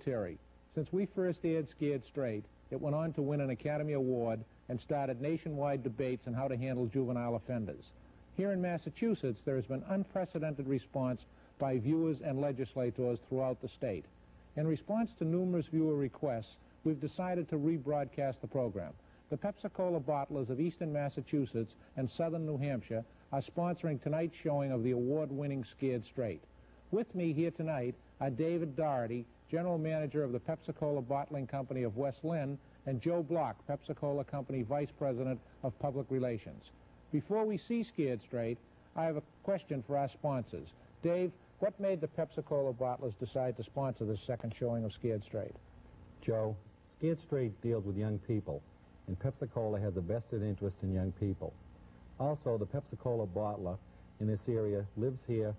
Terry. Since we first aired Scared Straight, it went on to win an Academy Award and started nationwide debates on how to handle juvenile offenders. Here in Massachusetts, there has been unprecedented response by viewers and legislators throughout the state. In response to numerous viewer requests, we've decided to rebroadcast the program. The Pepsi-Cola bottlers of eastern Massachusetts and southern New Hampshire are sponsoring tonight's showing of the award-winning Scared Straight. With me here tonight are David Doherty, General Manager of the Pepsi-Cola Bottling Company of West Lynn, and Joe Block, Pepsi-Cola Company Vice President of Public Relations. Before we see Scared Straight, I have a question for our sponsors. Dave, what made the Pepsi-Cola bottlers decide to sponsor this second showing of Scared Straight? Joe, Scared Straight deals with young people, and Pepsi-Cola has a vested interest in young people. Also, the Pepsi-Cola bottler in this area lives here,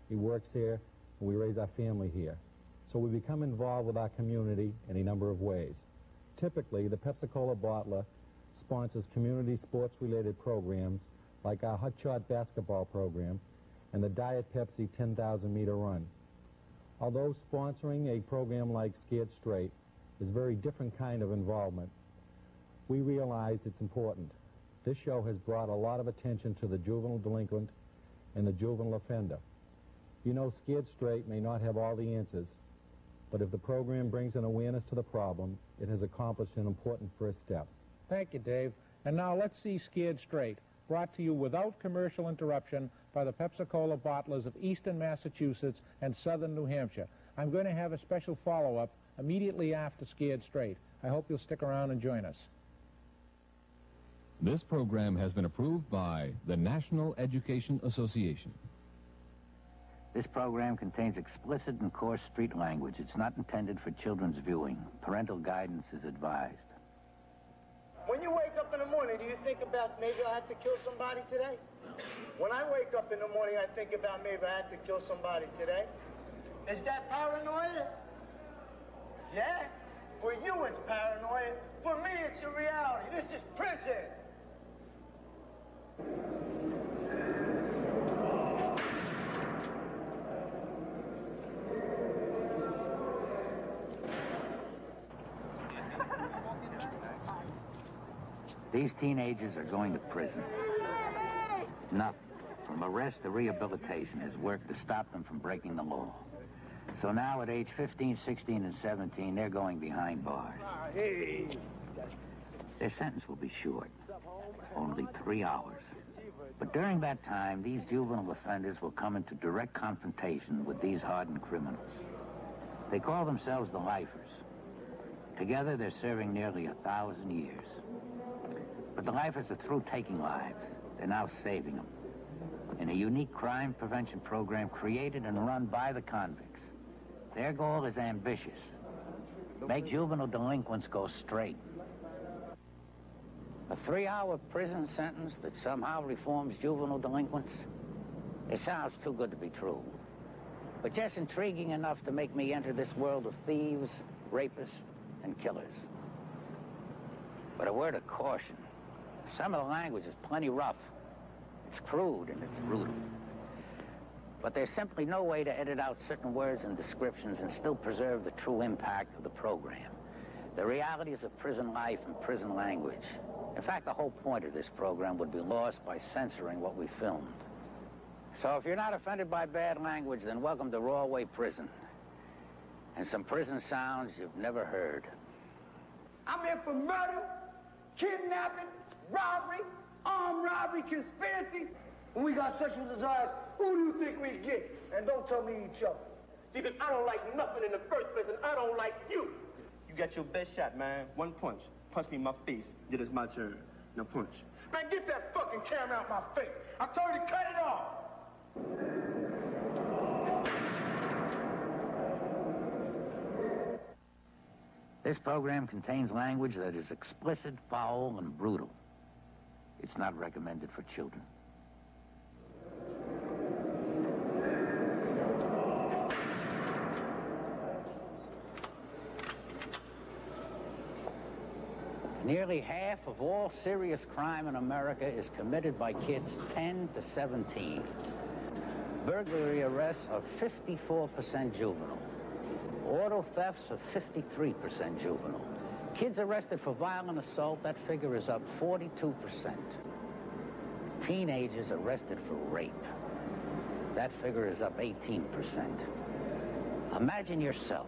he works here, and we raise our family here. So we become involved with our community in a number of ways. Typically, the Pepsi-Cola bottler sponsors community sports-related programs like our Hot Shot basketball program and the Diet Pepsi 10,000-meter run. Although sponsoring a program like Scared Straight is a very different kind of involvement, we realize it's important. This show has brought a lot of attention to the juvenile delinquent and the juvenile offender. You know, Scared Straight may not have all the answers, but if the program brings an awareness to the problem, it has accomplished an important first step. Thank you, Dave. And now let's see Scared Straight, brought to you without commercial interruption by the Pepsi-Cola bottlers of eastern Massachusetts and southern New Hampshire. I'm going to have a special follow-up immediately after Scared Straight. I hope you'll stick around and join us. This program has been approved by the National Education Association. This program contains explicit and coarse street language. It's not intended for children's viewing. Parental guidance is advised. When you wake up in the morning, do you think about maybe I have to kill somebody today? When I wake up in the morning, I think about maybe I have to kill somebody today. Is that paranoia? Yeah. For you, it's paranoia. For me, it's a reality. This is prison. These teenagers are going to prison. Nothing, from arrest to rehabilitation, has worked to stop them from breaking the law. So now at age 15, 16, and 17, they're going behind bars. Their sentence will be short, only 3 hours. But during that time, these juvenile offenders will come into direct confrontation with these hardened criminals. They call themselves the lifers. Together, they're serving nearly 1,000 years. But the lifers are through taking lives. They're now saving them in a unique crime prevention program created and run by the convicts. Their goal is ambitious. Make juvenile delinquents go straight. A 3-hour prison sentence that somehow reforms juvenile delinquents? It sounds too good to be true. But just intriguing enough to make me enter this world of thieves, rapists, and killers. But a word of caution. Some of the language is plenty rough. It's crude and it's brutal. But there's simply no way to edit out certain words and descriptions and still preserve the true impact of the program. The realities of prison life and prison language. In fact, the whole point of this program would be lost by censoring what we filmed. So if you're not offended by bad language, then welcome to Rawway Prison. And some prison sounds you've never heard. I'm here for murder, kidnapping, robbery, armed robbery, conspiracy. When we got sexual desires, who do you think we get? And don't tell me each other. See, because I don't like nothing in the first place, and I don't like you. You got your best shot, man. One punch. Punch me in my face. Then it's my turn. Now punch. Man, get that fucking camera out my face. I told you to cut it off. This program contains language that is explicit, foul, and brutal. It's not recommended for children. Nearly half of all serious crime in America is committed by kids 10 to 17. Burglary arrests are 54% juvenile. Auto thefts are 53% juvenile. Kids arrested for violent assault, that figure is up 42%. Teenagers arrested for rape, that figure is up 18%. Imagine yourself,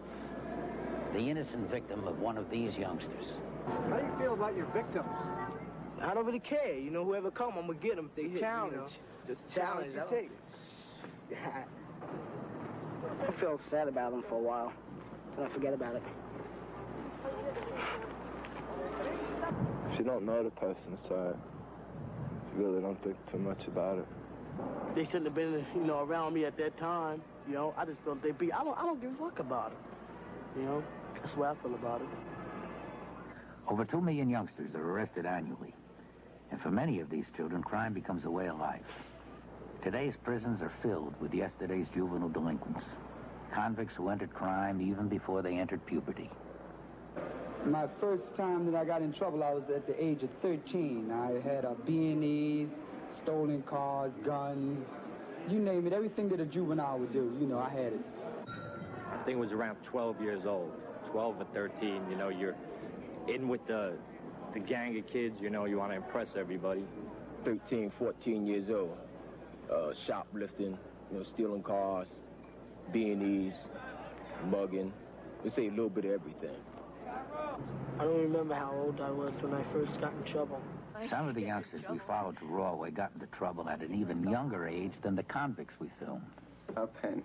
the innocent victim of one of these youngsters. How do you feel about your victims? I don't really care. You know, whoever come, I'm gonna get them if they hit. Challenge. You know? Just a challenge you take. I felt sad about them for a while, till I forget about it. If you don't know the person, it's all right. You really don't think too much about it. They shouldn't have been, you know, around me at that time. You know, I just felt they be. I don't give a fuck about it. You know, that's the way I feel about it. Over 2 million youngsters are arrested annually. And for many of these children, crime becomes a way of life. Today's prisons are filled with yesterday's juvenile delinquents. Convicts who entered crime even before they entered puberty. My first time that I got in trouble, I was at the age of 13. I had B&Es, stolen cars, guns, you name it, everything that a juvenile would do, you know, I had it. I think it was around 12 years old, 12 or 13, you know, you're in with the gang of kids, you know, you want to impress everybody. 13, 14 years old, shoplifting, you know, stealing cars, B&Es, mugging. We say a little bit of everything. I don't remember how old I was when I first got in trouble. Some of the youngsters we followed to Rawway got into trouble at an even younger age than the convicts we filmed. About 10.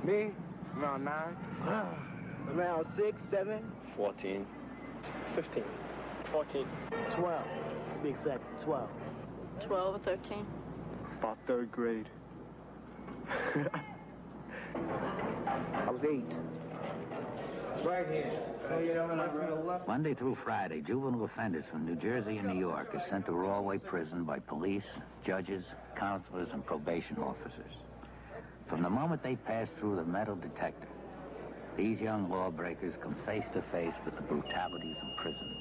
Me? Around 9. Around 6, 7. 14. 15. 14. 12. To be exact, 12. 12 or 13. About 3rd grade. I was 8. Right here. Monday through Friday, juvenile offenders from New Jersey and New York are sent to Rawway Prison by police, judges, counselors, and probation officers. From the moment they pass through the metal detector, these young lawbreakers come face to face with the brutalities of prison.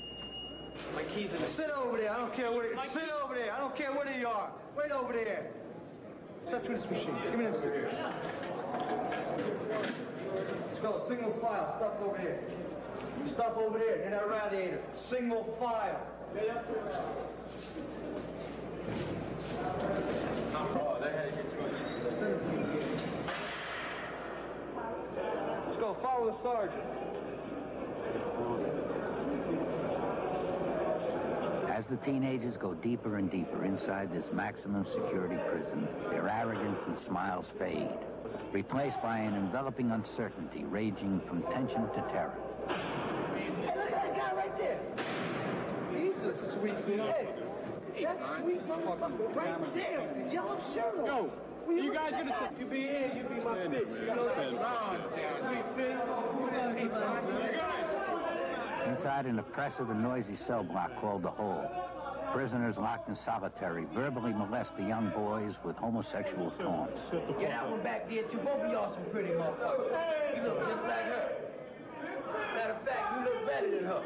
My keys in the... Sit over there. I don't care what it... Sit over there. I don't care what you are. Right over there. Step through this machine. Give me them cigarettes. Let's go. Single file. Stop over there. Stop over there. Get that radiator. Single file. Oh, they had to get to it. Let's go. Follow the sergeant. As the teenagers go deeper and deeper inside this maximum security prison, their arrogance and smiles fade, replaced by an enveloping uncertainty ranging from tension to terror. Hey, look at that guy right there. He's a sweet hey, that's sweet motherfucker right there with the yellow shirt on. Yo, you guys gonna say... You be here, you be my bitch. You know that? Sweet thing. Hey, you guys. Inside an oppressive and noisy cell block called the Hole, prisoners locked in solitary verbally molest the young boys with homosexual taunts. Get that one back there, too. Both of y'all some pretty motherfuckers. You look just like her. Matter of fact, you look better than her.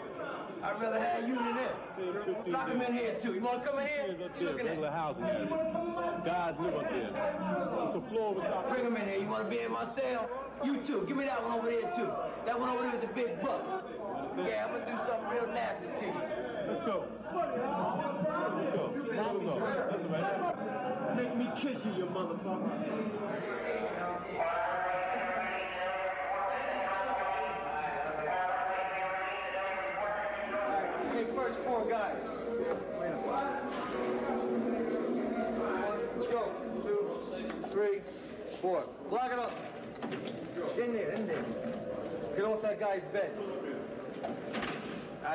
I'd rather have you than them. Lock them in here, too. You want to come in here? You looking at housing. Guys live up there. It's a floor with top. Bring them in here. You want to be in my cell? You too. Give me that one over there, too. That one over there with the big buck. Yeah, I'm going to do something real nasty to you. Let's go. Let's go. Make me kiss you, you motherfucker. Okay, first 4 guys. Let's go. 2, 3, 4. Block it up. In there, in there. Get off that guy's bed.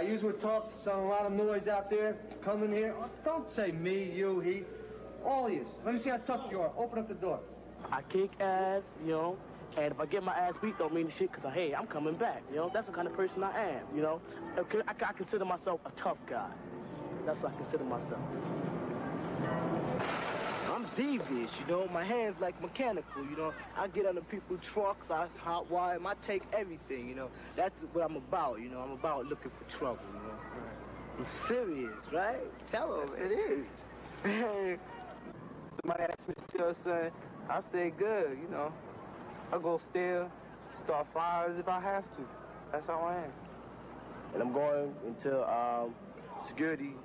You were tough, sound a lot of noise out there. Come in here. Oh, don't say me, you, he. All of you. Let me see how tough you are. Open up the door. I kick ass, you know, and if I get my ass beat, don't mean the shit, because, hey, I'm coming back, you know? That's the kind of person I am, you know? I consider myself a tough guy. That's what I consider myself. I'm devious, you know? My hands like mechanical, you know? I get under people's trucks, I hot wire them, I take everything, you know? That's what I'm about, you know? I'm about looking for trouble, you know? I'm serious, right? Tell them. Yes, it is. Somebody asked me to steal, son. I say, good, you know. I go steal. Start fires if I have to. That's how I am. And I'm going into security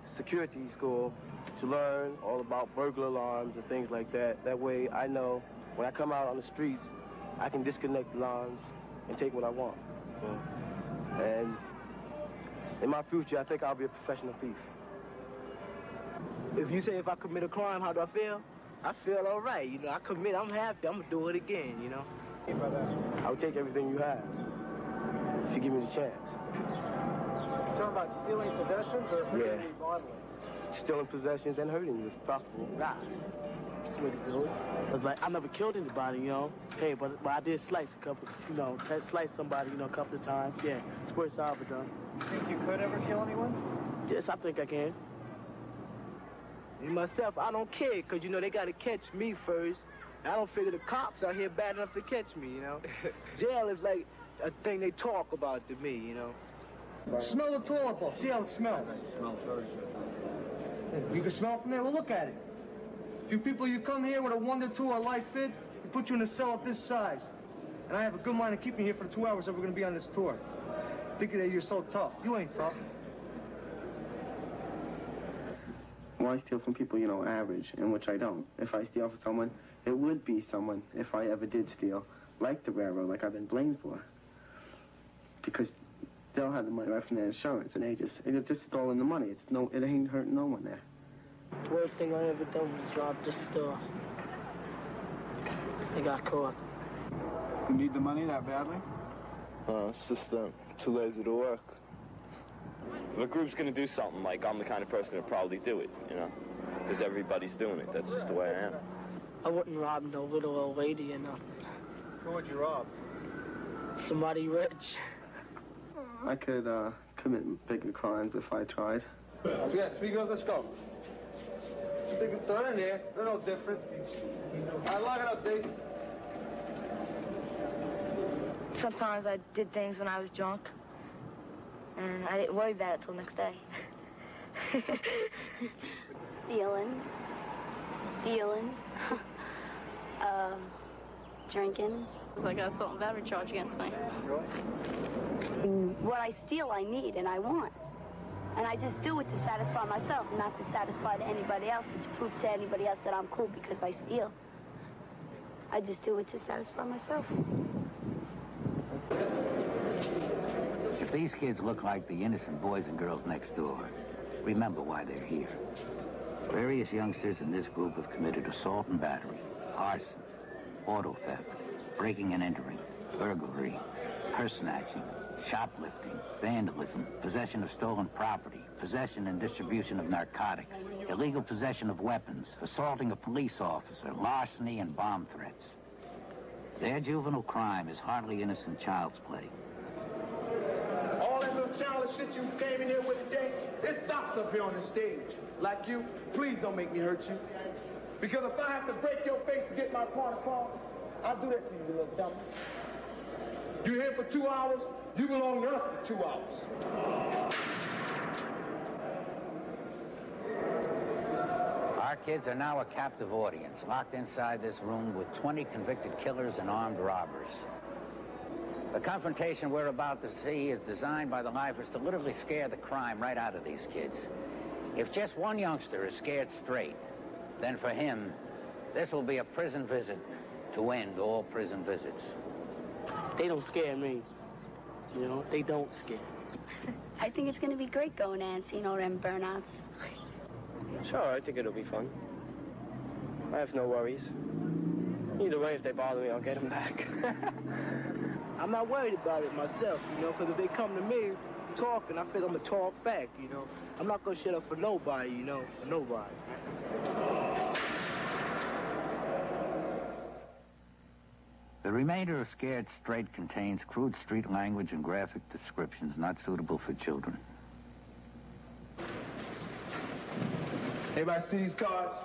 school to learn all about burglar alarms and things like that. That way I know when I come out on the streets, I can disconnect the alarms and take what I want. You know? And in my future, I think I'll be a professional thief. If you say if I commit a crime, how do I feel? I feel all right. You know, I'm happy. I'm going to do it again, you know. I would take everything you have if you give me the chance. You talking about stealing possessions or hurting me bodily? Stealing possessions and hurting you if possible. Right. That's the way to do it. It's like, I never killed anybody, you know. Hey, but I did slice a couple, you know, slice somebody, you know, a couple of times. Yeah, it's worse I've ever done. You think you could ever kill anyone? Yes, I think I can. Me, myself, I don't care, because, you know, they got to catch me first. I don't figure the cops out here bad enough to catch me, you know. Jail is like a thing they talk about to me, you know. Smell the toilet bowl. See how it smells. You can smell from there? Well, look at it. Few people, you come here with a 1 to 2 or life fit, we put you in a cell of this size. And I have a good mind to keep you here for the 2 hours that we're going to be on this tour. Thinking that you're so tough. You ain't tough. Well, I steal from people, you know, average, in which I don't. If I steal from someone, it would be someone, if I ever did steal, like the railroad, like I've been blamed for. Because they'll have the money right from their insurance, and it just stolen the money. It ain't hurting no one there. The worst thing I ever done was rob this store. I got caught. You need the money that badly? It's just too lazy to work. If a group's gonna do something, like, I'm the kind of person that'd probably do it, you know? Because everybody's doing it. That's just the way I am. I wouldn't rob no little old lady or nothing. Who would you rob? Somebody rich. I could commit bigger crimes if I tried. Yeah, 3 girls, let's go. They can throw in there. They're no different. All right, lock it up, Dave. Sometimes I did things when I was drunk, and I didn't worry about it till the next day. Stealing, dealing, drinking. I got something battery charge against me. What I steal, I need and I want. And I just do it to satisfy myself, not to satisfy anybody else, and to prove to anybody else that I'm cool because I steal. I just do it to satisfy myself. If these kids look like the innocent boys and girls next door, remember why they're here. Various youngsters in this group have committed assault and battery, arson, auto theft, breaking and entering, burglary, purse snatching, shoplifting, vandalism, possession of stolen property, possession and distribution of narcotics, illegal possession of weapons, assaulting a police officer, larceny, and bomb threats. Their juvenile crime is hardly innocent child's play. All that little childish shit you came in here with today, it stops up here on the stage. Like you, please don't make me hurt you. Because if I have to break your face to get my point across, I'll do that to you, you little dummy. You're here for 2 hours, you belong to us for 2 hours. Our kids are now a captive audience, locked inside this room with 20 convicted killers and armed robbers. The confrontation we're about to see is designed by the lifers to literally scare the crime right out of these kids. If just one youngster is scared straight, then for him, this will be a prison visit to end all prison visits. They don't scare me. You know, they don't scare. I think it's going to be great going and seeing all them burnouts. Sure, I think it'll be fun. I have no worries. Either way, if they bother me, I'll get them back. I'm not worried about it myself, you know, because if they come to me talking, I feel I'm going to talk back, you know. I'm not going to shut up for nobody, you know, for nobody. The remainder of Scared Straight contains crude street language and graphic descriptions not suitable for children. Everybody see these cards?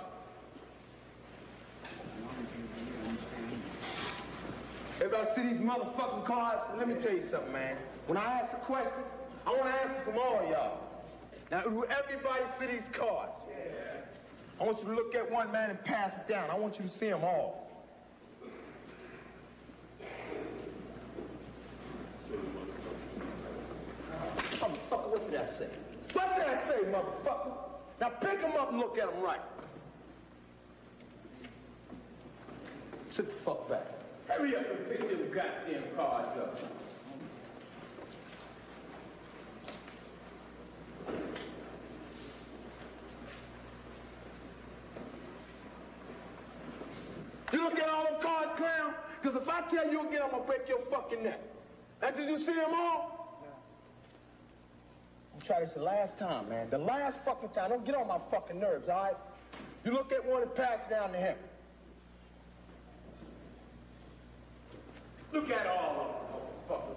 Everybody see these motherfucking cards? Let me tell you something, man. When I ask a question, I want to answer from all y'all. Now, do everybody see these cards? I want you to look at one, man, and pass it down. I want you to see them all. say? What's that say, motherfucker? Now pick him up and look at him right. Sit the fuck back. Hurry up and pick them goddamn cards up. You look at all them cards, clown? Because if I tell you again, I'm going to break your fucking neck. Now, did you see them all? No. I'm try this the last time, man. The last fucking time. Don't get on my fucking nerves, all right? You look at one and pass it down to him. Look at all of them, motherfucker.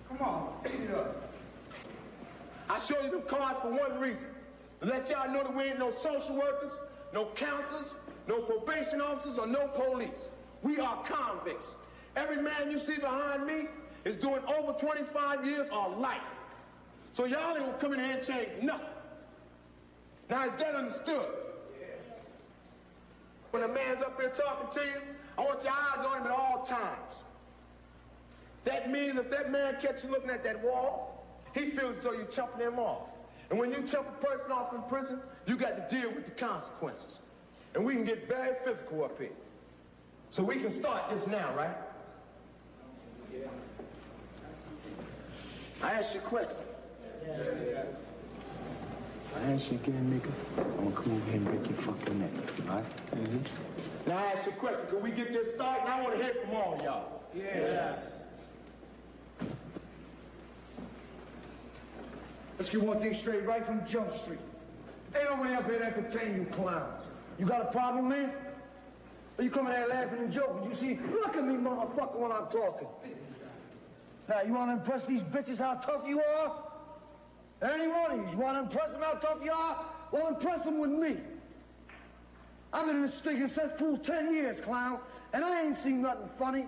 Come on, speed it up. I show you them cards for one reason. To let y'all know that we ain't no social workers, no counselors, no probation officers, or no police. We are convicts. Every man you see behind me is doing over 25 years or life. So y'all ain't gonna come in here and change nothing. Now, is that understood? Yes. When a man's up here talking to you, I want your eyes on him at all times. That means if that man catch you looking at that wall, he feels as though you're chumping him off. And when you chump a person off in prison, you got to deal with the consequences. And we can get very physical up here. So we can start this now, right? Yeah. I asked you a question. Yes. I ask you again, nigga, I'm gonna come over here and break your fucking neck, all right? Mm-hmm. Now I ask you a question. Can we get this started? And I want to hear from all y'all. Yes. Let's get one thing straight right from Jump Street. Ain't nobody up here to entertain you clowns. You got a problem, man? Or you coming there laughing and joking? You see, look at me, motherfucker, when I'm talking. Now, you want to impress these bitches how tough you are? Any one of you want to impress them how tough you are? Well, impress them with me. I've been in this stinking cesspool 10 years, clown, and I ain't seen nothing funny.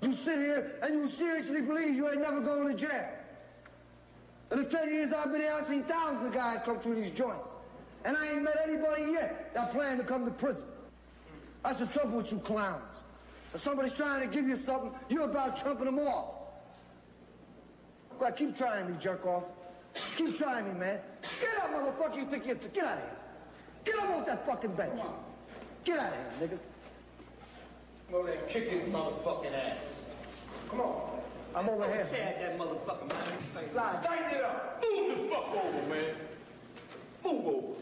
You sit here and you seriously believe you ain't never going to jail. In the 10 years I've been here, I've seen thousands of guys come through these joints. And I ain't met anybody yet that plan to come to prison. That's the trouble with you clowns. If somebody's trying to give you something, you're about jumping them off. Go ahead, keep trying me, jerk off. Keep trying me, man. Get up, motherfucker, you think you're... Get out of here. Get up off that fucking bench. Get out of here, nigga. Go there and kick his motherfucking ass. Come on. I'm over here. Chad that motherfucker, man. Slide. Tighten it up. Move the fuck over, man. Move over.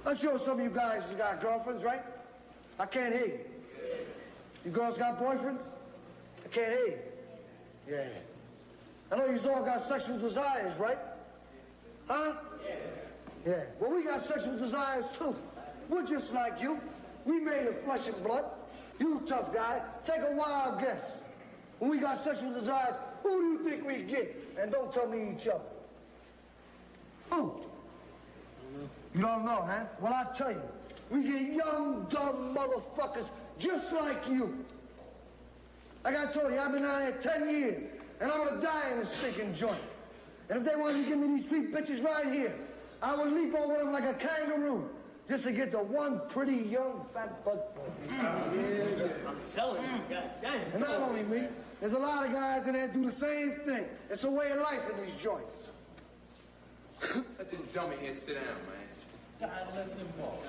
I'm sure some of you guys has got girlfriends, right? I can't hear you. You girls got boyfriends? I can't hear you. Yeah. I know you all got sexual desires, right? Huh? Yeah. Yeah. Well, we got sexual desires, too. We're just like you. We made of flesh and blood. You tough guy, take a wild guess. When we got sexual desires, who do you think we get? And don't tell me each other. Who? You don't know, huh? Well, I'll tell you. We get young, dumb motherfuckers just like you. Like I told you, I've been out here 10 years, and I'm gonna die in a stinking joint. And if they wanted to give me these three bitches right here, I would leap over them like a kangaroo just to get to one pretty young fat butt boy. Yeah. I'm telling you, goddamn. And not only me, there's a lot of guys in there do the same thing. It's a way of life in these joints. Let this dummy here sit down, man. God, let him walk.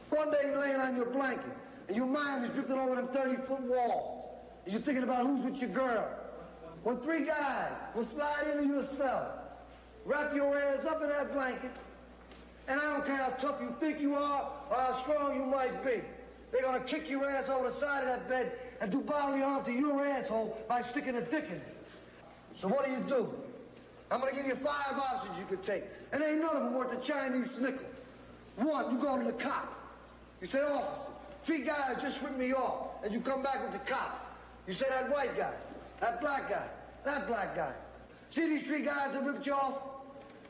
One day you're laying on your blanket, and your mind is drifting over them 30-foot walls. And you're thinking about who's with your girl. When three guys will slide into your cell, wrap your ass up in that blanket, and I don't care how tough you think you are or how strong you might be, they're gonna kick your ass over the side of that bed and do bodily harm to your asshole by sticking a dick in it. So what do? I'm gonna give you 5 options you could take, and ain't none of them worth a Chinese nickel. 1, you go to the cop. You say, officer, 3 guys just ripped me off, and you come back with the cop. You say that white guy, that black guy, that black guy. See these 3 guys that ripped you off?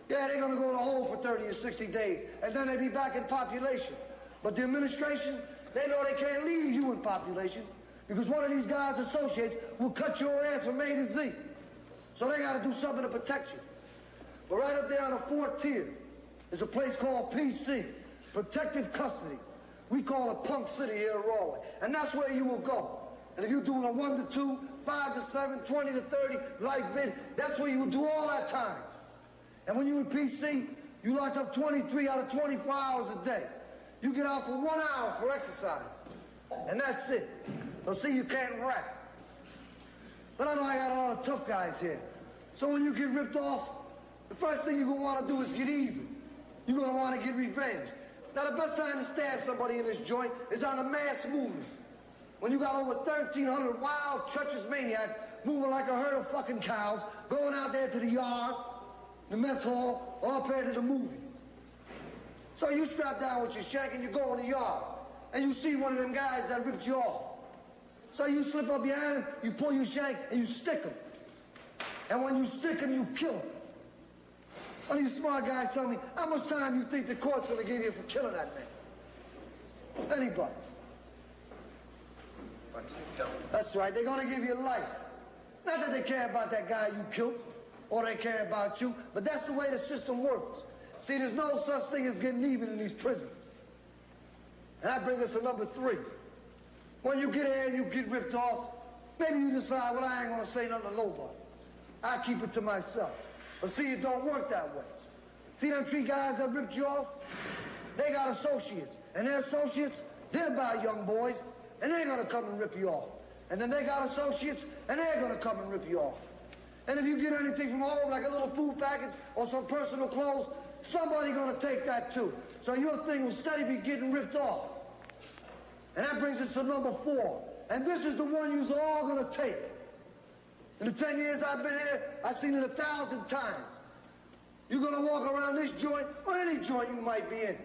Yeah, they're gonna go in a hole for 30 or 60 days, and then they'll be back in population. But the administration, they know they can't leave you in population, because one of these guys' associates will cut your ass from A to Z. So they gotta do something to protect you. But right up there on the 4th tier is a place called PC, Protective Custody, We call it Punk City here in Rahway. And that's where you will go. And if you're doing a 1 to 2, 5 to 7, 20 to 30, life bid, that's where you will do all that time. And when you're in PC, you locked up 23 out of 24 hours a day. You get out for 1 hour for exercise. And that's it. So see, you can't rap. But I know I got a lot of tough guys here. So when you get ripped off, the first thing you're going to want to do is get even. You're going to want to get revenge. Now, the best time to stab somebody in this joint is on a mass movement. When you got over 1,300 wild, treacherous maniacs moving like a herd of fucking cows, going out there to the yard, the mess hall, or up here to the movies. So you strap down with your shank and you go in the yard, and you see one of them guys that ripped you off. So you slip up behind him, you pull your shank, and you stick him. And when you stick him, you kill him. One of you smart guys tell me, how much time you think the court's going to give you for killing that man? Anybody. That's right, they're going to give you life. Not that they care about that guy you killed, or they care about you, but that's the way the system works. See, there's no such thing as getting even in these prisons. And that brings us to number 3. When you get here and you get ripped off, maybe you decide, well, I ain't going to say nothing to nobody. I keep it to myself. But see, it don't work that way. See them 3 guys that ripped you off? They got associates. And their associates, they're about young boys, and they're going to come and rip you off. And then they got associates, and they're going to come and rip you off. And if you get anything from home, like a little food package or some personal clothes, somebody's going to take that too. So your thing will steady be getting ripped off. And that brings us to number 4. And this is the one you're all going to take. In the 10 years I've been here, I've seen it 1,000 times. You're going to walk around this joint or any joint you might be in.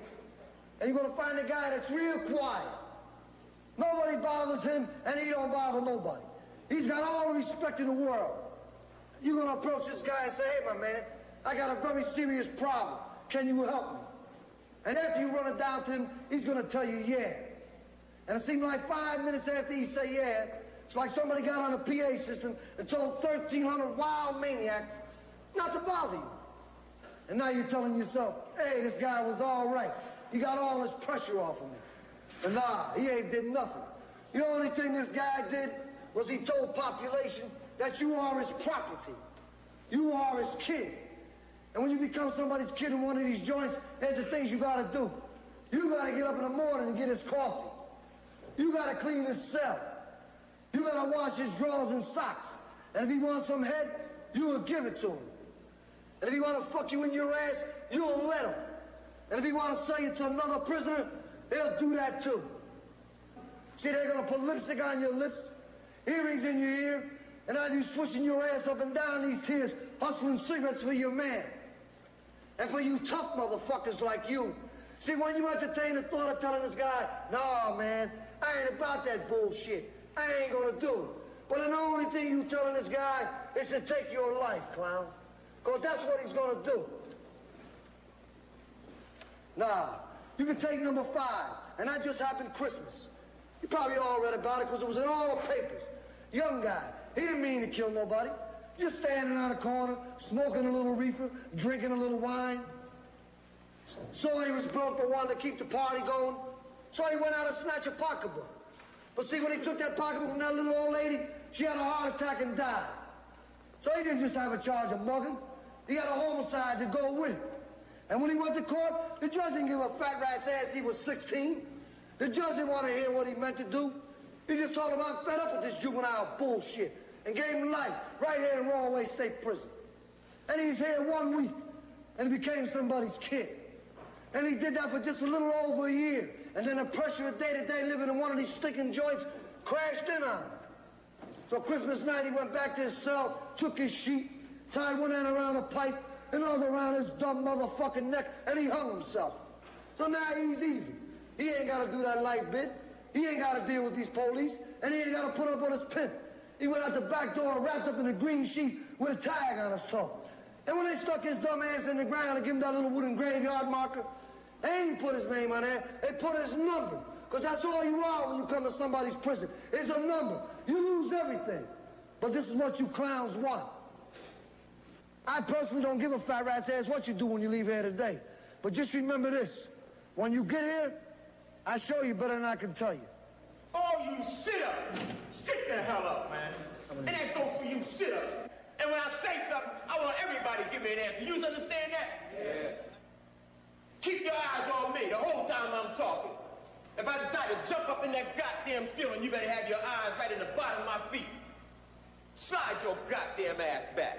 And you're going to find a guy that's real quiet. Nobody bothers him, and he don't bother nobody. He's got all the respect in the world. You're going to approach this guy and say, hey, my man, I got a very serious problem. Can you help me? And after you run it down to him, he's going to tell you, yeah. And it seemed like 5 minutes after he say yeah, it's like somebody got on a PA system and told 1,300 wild maniacs not to bother you. And now you're telling yourself, hey, this guy was all right. He got all his pressure off of me. And nah, he ain't did nothing. The only thing this guy did was he told population that you are his property. You are his kid. And when you become somebody's kid in one of these joints, there's the things you gotta do. You gotta get up in the morning and get his coffee. You gotta clean his cell. You gotta wash his drawers and socks. And if he wants some head, you will give it to him. And if he wanna fuck you in your ass, you'll let him. And if he wanna sell you to another prisoner, he'll do that too. See, they're gonna put lipstick on your lips, earrings in your ear, and have you swishing your ass up and down these tears, hustling cigarettes for your man. And for you tough motherfuckers like you, see, when you entertain the thought of telling this guy, no, man, I ain't about that bullshit. I ain't gonna do it. Well, then the only thing you telling this guy is to take your life, clown. Because that's what he's gonna do. Nah, you can take number 5, and that just happened Christmas. You probably all read about it because it was in all the papers. Young guy, he didn't mean to kill nobody. Just standing on a corner, smoking a little reefer, drinking a little wine. So he was broke but wanted to keep the party going. So he went out and snatched a pocketbook. But see, when he took that pocketbook from that little old lady, she had a heart attack and died. So he didn't just have a charge of mugging. He had a homicide to go with it. And when he went to court, the judge didn't give a fat rat's ass he was 16. The judge didn't want to hear what he meant to do. He just told him, I'm fed up with this juvenile bullshit, and gave him life right here in Rahway State Prison. And he's here 1 week, and he became somebody's kid. And he did that for just a little over a year. And then the pressure of day-to-day living in one of these stinking joints crashed in on him. So Christmas night, he went back to his cell, took his sheet, tied one end around a pipe, another around his dumb motherfucking neck, and he hung himself. So now he's even. He ain't got to do that life bit. He ain't got to deal with these police, and he ain't got to put up on his pimp. He went out the back door wrapped up in a green sheet with a tag on his toe. And when they stuck his dumb ass in the ground and gave him that little wooden graveyard marker, they ain't put his name on there, they put his number. Because that's all you are when you come to somebody's prison. It's a number. You lose everything. But this is what you clowns want. I personally don't give a fat rat's ass what you do when you leave here today. But just remember this. When you get here, I show you better than I can tell you. All you sit-ups, sit the hell up, man. And that goes for you sit-ups. And when I say something, I want everybody to give me an answer. You understand that? Yes. Keep your eyes on me the whole time I'm talking. If I decide to jump up in that goddamn ceiling, you better have your eyes right in the bottom of my feet. Slide your goddamn ass back.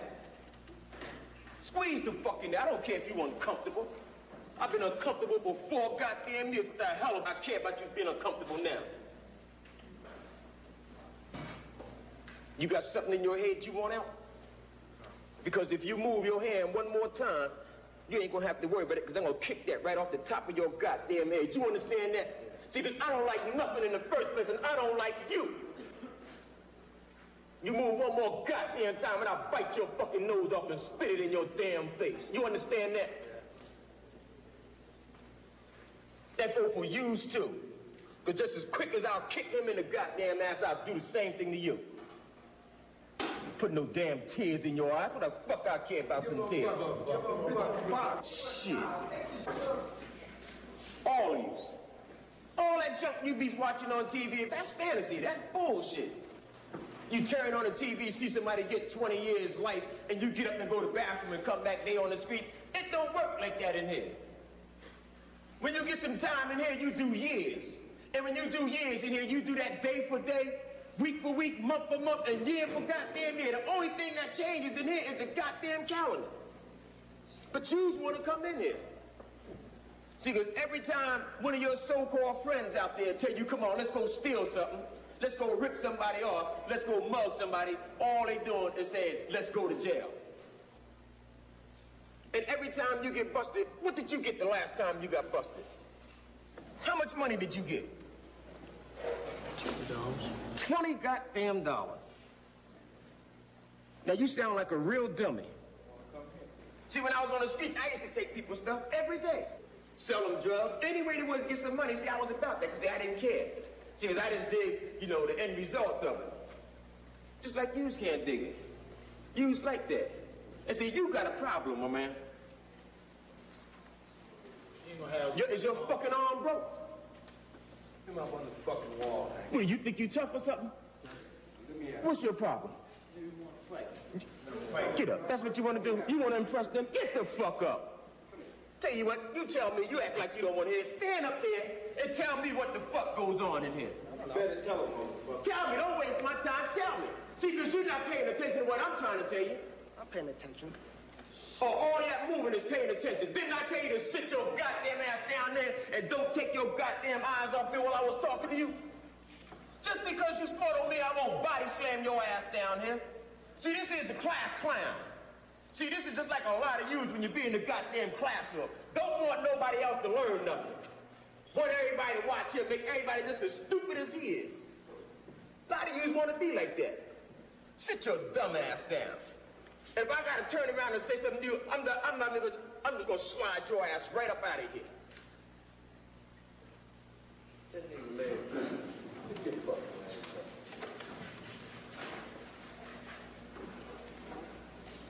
Squeeze the fuck in there. I don't care if you're uncomfortable. I've been uncomfortable for 4 goddamn years. What the hell do I care about you being uncomfortable now? You got something in your head you want out? Because if you move your hand one more time, you ain't gonna have to worry about it, because I'm gonna kick that right off the top of your goddamn head. You understand that? See, because I don't like nothing in the first place, and I don't like you. You move one more goddamn time, and I'll bite your fucking nose off and spit it in your damn face. You understand that? That go for yous, too. Because just as quick as I'll kick him in the goddamn ass, I'll do the same thing to you. Put no damn tears in your eyes. What the fuck I care about some tears? Shit. All of you. All that junk you be watching on TV, that's fantasy. That's bullshit. You turn on the TV, see somebody get 20 years life, and you get up and go to the bathroom and come back, they on the streets. It don't work like that in here. When you get some time in here, you do years. And when you do years in here, you do that day for day, week for week, month for month, and year for goddamn year. The only thing that changes in here is the goddamn calendar. But yous want to come in here. See, because every time one of your so-called friends out there tell you, come on, let's go steal something, let's go rip somebody off, let's go mug somebody, all they doing is saying, let's go to jail. And every time you get busted, what did you get the last time you got busted? How much money did you get? $20 goddamn dollars. Now you sound like a real dummy. See, when I was on the streets, I used to take people's stuff every day. Sell them drugs. Any way there was to get some money, see, I was about that, because I didn't care. See, because I didn't dig, you know, the end results of it. Just like yous can't dig it. Yous like that. And see, you got a problem, my man. Is your fucking arm broke? Come up on the fucking wall. What, do you think you tough or something? What's your problem? Get up. That's what you want to do? You want to impress them? Get the fuck up. Tell you what, you tell me. You act like you don't want to hear it. Stand up there and tell me what the fuck goes on in here. You better tell them, motherfucker. Tell me. Don't waste my time. Tell me. See, because you're not paying attention to what I'm trying to tell you. I'm paying attention. Oh, all that moving is paying attention. Didn't I tell you to sit your goddamn ass down there and don't take your goddamn eyes off me while I was talking to you? Just because you smart on me, I won't body slam your ass down here. See, this is the class clown. See, this is just like a lot of yous when you be in the goddamn classroom. Don't want nobody else to learn nothing. Want everybody to watch him, make everybody just as stupid as he is. A lot of yous want to be like that. Sit your dumb ass down. If I gotta turn around and say something to you, I'm just gonna slide your ass right up out of here.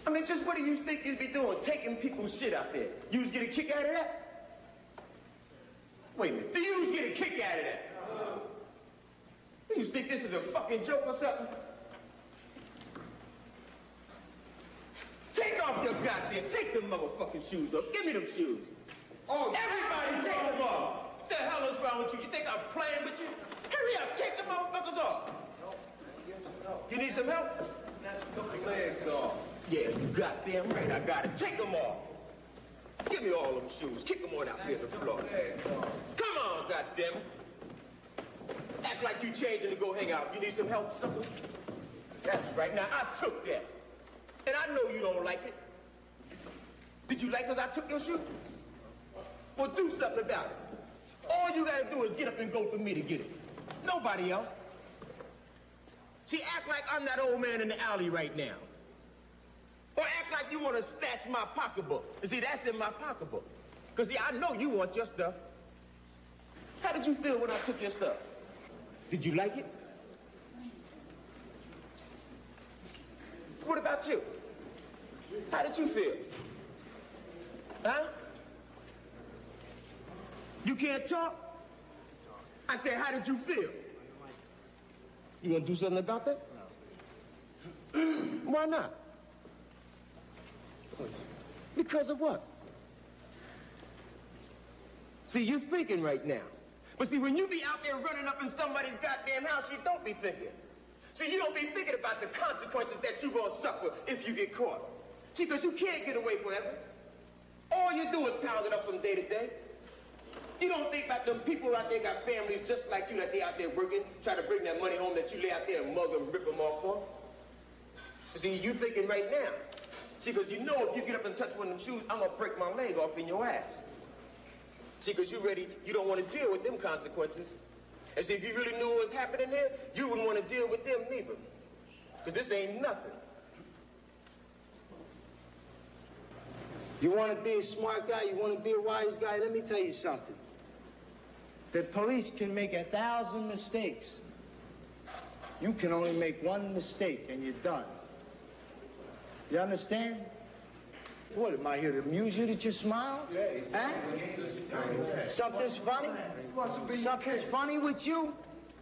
I mean, just what do you think you'd be doing? Taking people's shit out there. Yous get a kick out of that? Wait a minute. Do yous get a kick out of that? You think this is a fucking joke or something? Take off your goddamn, take them motherfucking shoes off. Give me them shoes. Oh, everybody take them off. What the hell is wrong with you? You think I'm playing with you? Hurry up, take the motherfuckers off. You need some help? Snatch a couple legs off. Yeah, you goddamn right, I got it. Take them off. Give me all them shoes. Kick them on out here to the floor. Come on, goddamn it. Act like you changing to go hang out. You need some help, sucker? That's right. Now, I took that. And I know you don't like it. Did you like it because I took your shoe? Well, do something about it. All you gotta do is get up and go for me to get it. Nobody else. See, act like I'm that old man in the alley right now. Or act like you want to snatch my pocketbook. And see, that's in my pocketbook. Because, see, I know you want your stuff. How did you feel when I took your stuff? Did you like it? What about you? How did you feel? Huh? You can't talk? I said, how did you feel? You gonna do something about that? No. Why not? Because of what? See, you're thinking right now. But see, when you be out there running up in somebody's goddamn house, you don't be thinking. See, you don't be thinking about the consequences that you're gonna suffer if you get caught. See, because you can't get away forever. All you do is pound it up from day to day. You don't think about them people out there got families just like you, that they out there working, trying to bring that money home that you lay out there and mug them, rip them off for. See, you thinking right now. See, because you know if you get up and touch one of them shoes, I'm gonna break my leg off in your ass. See, because you don't want to deal with them consequences. And see, if you really knew what was happening there, you wouldn't want to deal with them neither. Because this ain't nothing. You want to be a smart guy, you want to be a wise guy, let me tell you something. The police can make 1,000 mistakes. You can only make one mistake and you're done. You understand? What, am I here to amuse you that you smile? Huh? Something's funny? Something's funny with you?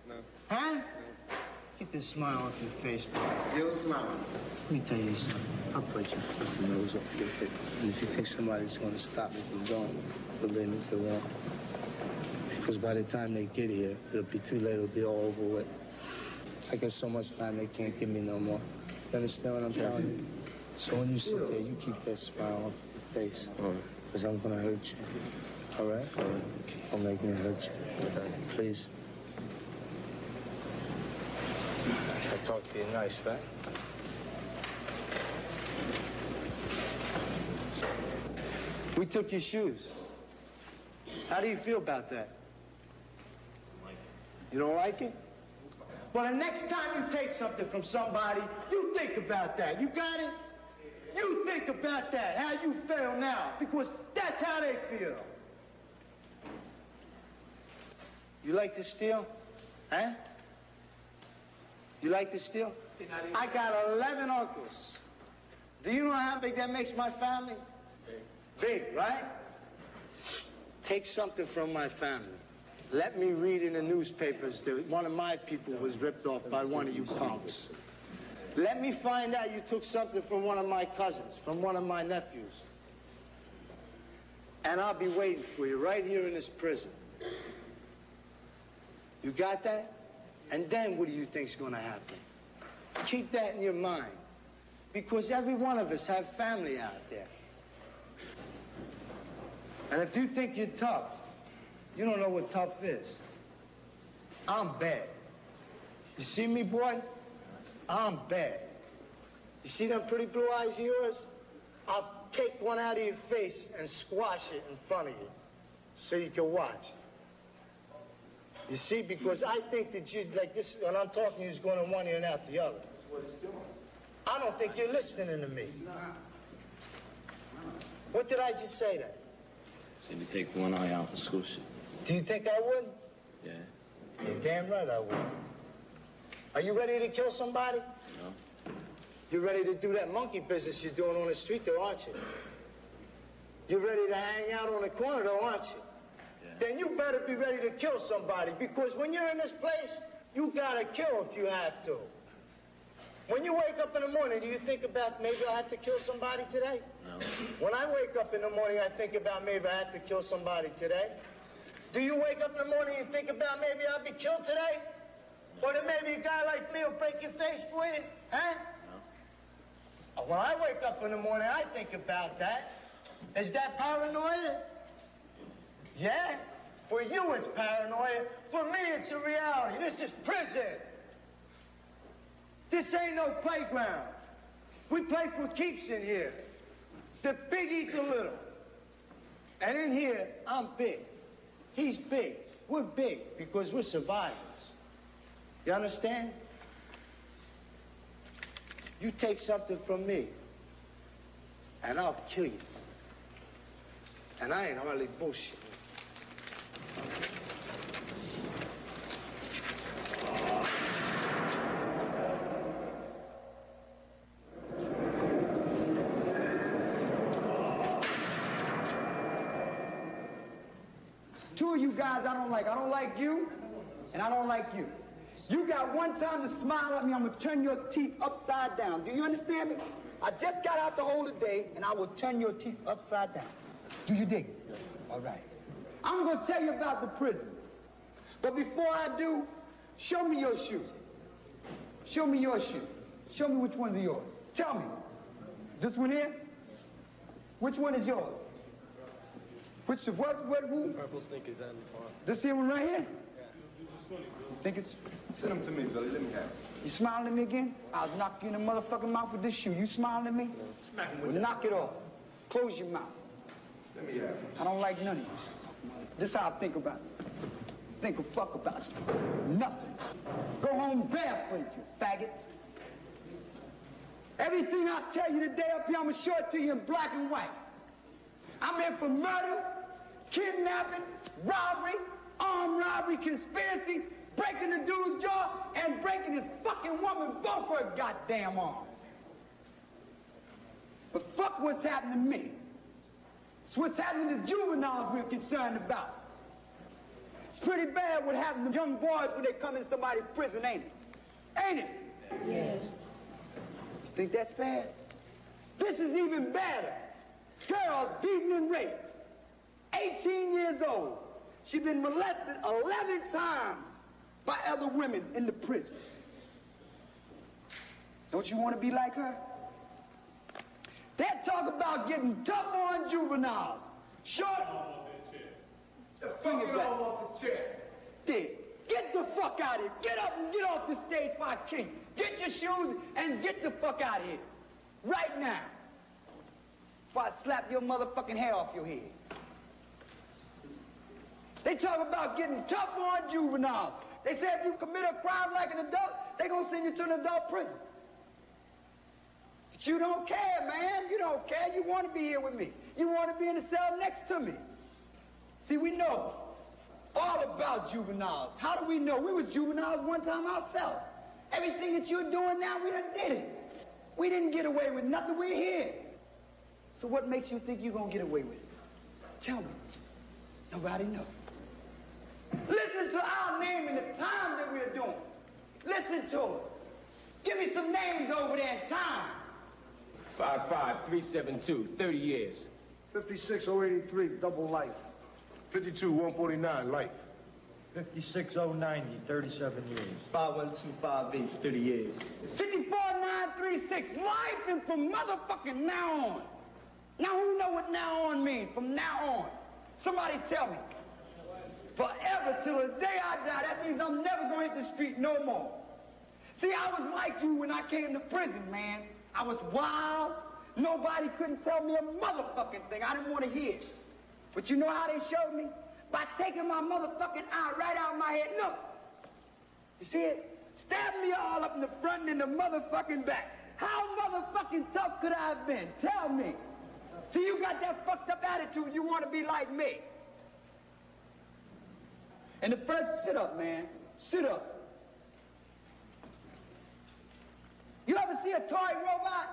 No. Huh? Get this smile off your face, bro. Still smiling. Let me tell you something. I'll bite your fucking nose off your head. And if you think somebody's gonna stop me from going, believe me, they won't. Because by the time they get here, it'll be too late, it'll be all over with. I got so much time they can't give me no more. You understand what I'm telling you? So when you sit there, you keep that smile off your face. Because I'm gonna hurt you. All right? Don't make me hurt you. Please. I talk to you nice, right? We took your shoes. How do you feel about that? You don't like it? Well, the next time you take something from somebody, you think about that. You got it? You think about that, how you feel now, because that's how they feel. You like to steal? Huh? You like to steal? I got 11 uncles. Do you know how big that makes my family? Big, right? Take something from my family. Let me read in the newspapers that one of my people was ripped off by one of you punks. Let me find out you took something from one of my cousins, from one of my nephews. And I'll be waiting for you right here in this prison. You got that? And then what do you think's gonna happen? Keep that in your mind. Because every one of us have family out there. And if you think you're tough, you don't know what tough is. I'm bad. You see me, boy? I'm bad. You see them pretty blue eyes of yours? I'll take one out of your face and squash it in front of you so you can watch. You see, because I think that you, like this, when I'm talking, you're going in one ear and out the other. That's what it's doing. I don't think you're listening to me. What did I just say then? So you take one eye out and squish it. Do you think I would? Yeah. You're damn right I would. Are you ready to kill somebody? No. You're ready to do that monkey business you're doing on the street though, aren't you? You're ready to hang out on the corner though, aren't you? Yeah. Then you better be ready to kill somebody, because when you're in this place, you gotta kill if you have to. When you wake up in the morning, do you think about maybe I have to kill somebody today? No. When I wake up in the morning, I think about maybe I have to kill somebody today. Do you wake up in the morning and think about maybe I'll be killed today? Or that maybe a guy like me will break your face for you? Huh? No. When I wake up in the morning, I think about that. Is that paranoia? Yeah? For you, it's paranoia. For me, it's a reality. This is prison. This ain't no playground. We play for keeps in here. The big eat the little. And in here, I'm big. He's big. We're big because we're survivors. You understand? You take something from me, and I'll kill you. And I ain't hardly bullshit. Two of you guys I don't like. I don't like you, and I don't like you. You got one time to smile at me, I'm gonna turn your teeth upside down. Do you understand me? I just got out the hole today, and I will turn your teeth upside down. Do you dig it? Yes. All right. I'm gonna tell you about the prison. But before I do, show me your shoe. Show me your shoe. Show me which ones are yours. Tell me. This one here? Which one is yours? Which, what, who? Purple sneakers on the farm. This here one right here? Yeah. You think it's... Send them to me, Billy. Let me have it. You smiling at me again? I'll knock you in the motherfucking mouth with this shoe. You smiling at me? Smack him with Well, your knock it off. Close your mouth. Let me have it. I don't like none of you. This is how I think about it. Think a fuck about you. Nothing. Go home barefoot, you faggot. Everything I tell you today up here, I'm gonna show it to you in black and white. I'm in for murder, kidnapping, robbery, armed robbery, conspiracy, breaking the dude's jaw, and breaking his fucking woman both her goddamn arms. But fuck what's happening to me. It's what's happening to juveniles we're concerned about. It's pretty bad what happens to young boys when they come in somebody's prison, ain't it? Ain't it? Yeah. You think that's bad? This is even badder. Girls beaten and raped. 18 years old. She's been molested 11 times by other women in the prison. Don't you want to be like her? They talk about getting tough on juveniles. Short. Bring it back. Off the chair. There. Get the fuck out of here. Get up and get off the stage for I king. Get your shoes and get the fuck out of here. Right now. Before I slap your motherfucking hair off your head. They talk about getting tough on juveniles. They say if you commit a crime like an adult, they're gonna send you to an adult prison. But you don't care, man. You don't care. You want to be here with me. You want to be in the cell next to me. See, we know all about juveniles. How do we know? We was juveniles one time ourselves. Everything that you're doing now, we done did it. We didn't get away with nothing. We're here. So what makes you think you're gonna get away with it? Tell me. Nobody knows. Listen to our name and the time that we're doing. Listen to it. Give me some names over there in time. 55372, 30 years. 56083, double life. 52149, life. 56090, 37 years. 51258, 30 years. 54936, life, and from motherfucking now on. Now who know what now on means? From now on. Somebody tell me. Forever till the day I die. That means I'm never gonna hit the street no more. See, I was like you when I came to prison, man. I was wild. Nobody couldn't tell me a motherfucking thing. I didn't want to hear. But you know how they showed me? By taking my motherfucking eye right out of my head. Look. You see it? Stabbed me all up in the front and in the motherfucking back. How motherfucking tough could I have been? Tell me. See, you got that fucked up attitude. You want to be like me. And the first, sit up, man. Sit up. You ever see a toy robot?